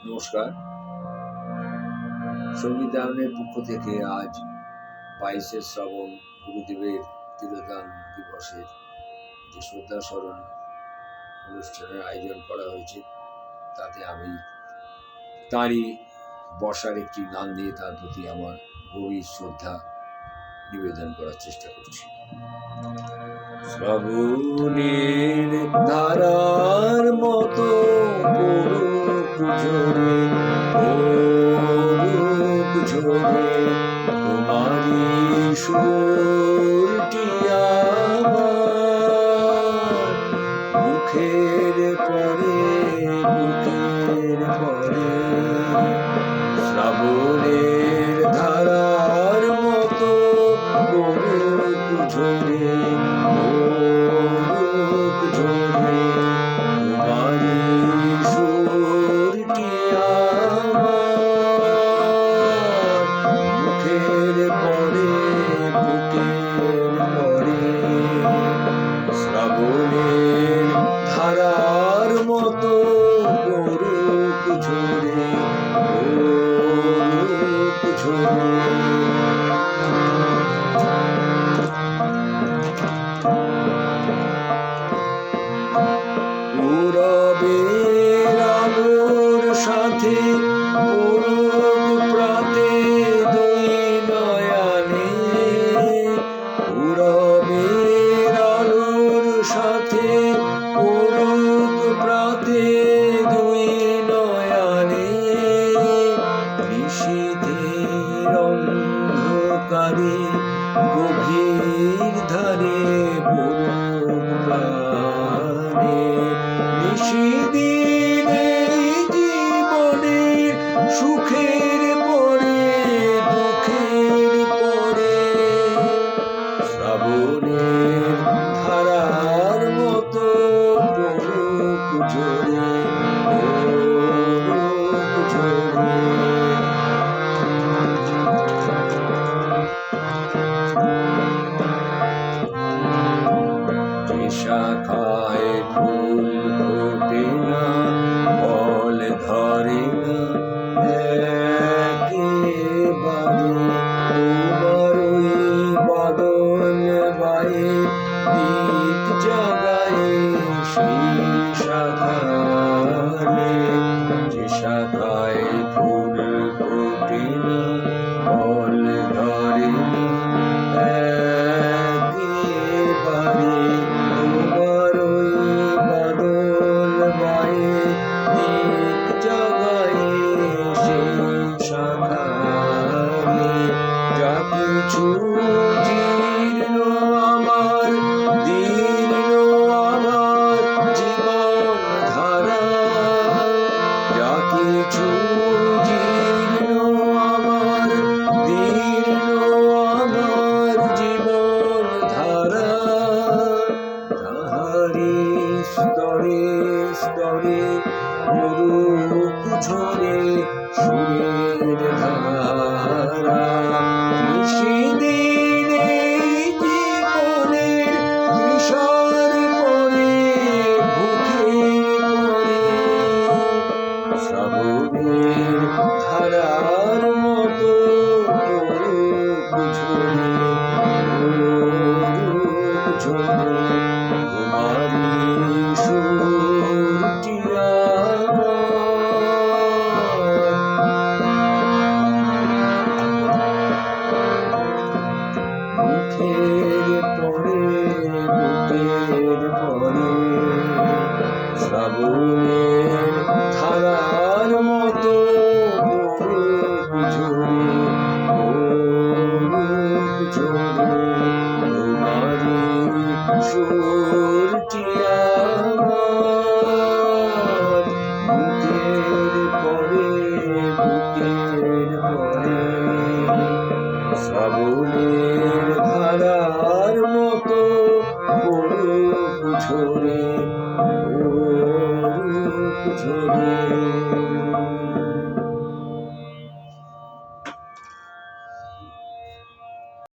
নমস্কার। সংবিধানের পক্ষ থেকে আজ 22শে শ্রাবণ গুরুদেবের তিরোধান দিবসের যে শ্রদ্ধা স্মরণ অনুষ্ঠানের আয়োজন করা হয়েছে, তাতে আমি তাঁরই বর্ষার একটি গান দিয়ে তার প্রতি আমার গভীর শ্রদ্ধা নিবেদন করার চেষ্টা করছি। শ্রাবণের ধারার মতো ঝরে তোমারি সুরটি আমার মুখের পরে বুকের পরে, শ্রাবণের ধারার মতো ঝরে তোমারি সুরটি আমার মুখের পরে বুকের পরে, শ্রাবণের ধারার মতো করুক ঝরে পূরবের আলোর সাথে পূরব প্রাতে দুই নয়নে, পূরবের আলোর সাথে পূরব প্রাতে দুই নয়নে, নিশীথের অন্ধকারে গভীর ধারে পূরব প্রাণে, নিশিদিনে জীবনের সুখের পরে দুঃখের পরে, শ্রাবণের ধারার মতো পড়ুক ঝরে ঝরে। যে শাখায় ফুল ফোটে না ফল ধরে না একেবারে, তোমার ওই বাদল বায়ে দীপ জাগায় সেই শাখায়, যে শাখায় ফুল ফোটে না ফল ধরে না একেবারে, তোমার ওই বাদল বায়ে দীপ জাগায় সেই শাখায়, যা কিছু জীর্ণ আমার দীর্ণ আমার জীবন ধারা, যা কিছু জীর্ণ আমার দীর্ণ আমার জীবন ধারা, তাহারি স্তরে স্তরে পড়ুক ঝরে সুরের ধারা, নিশিদিনে জীবনের বিষার পরে বুকের পরে, শ্রাবণের ধারার মতো পড়ুক ঝরে ঝরে তোমারি সুরটি মুখের পরে বুকের পরে, শ্রাবণের ধারার মতো পড়ুক ঝরে ঝরে তোমারি সুরটি আমার মুখের পরে বুকের পরে, শ্রাবণের ধারার মতো পড়ুক ঝরে ঝরে।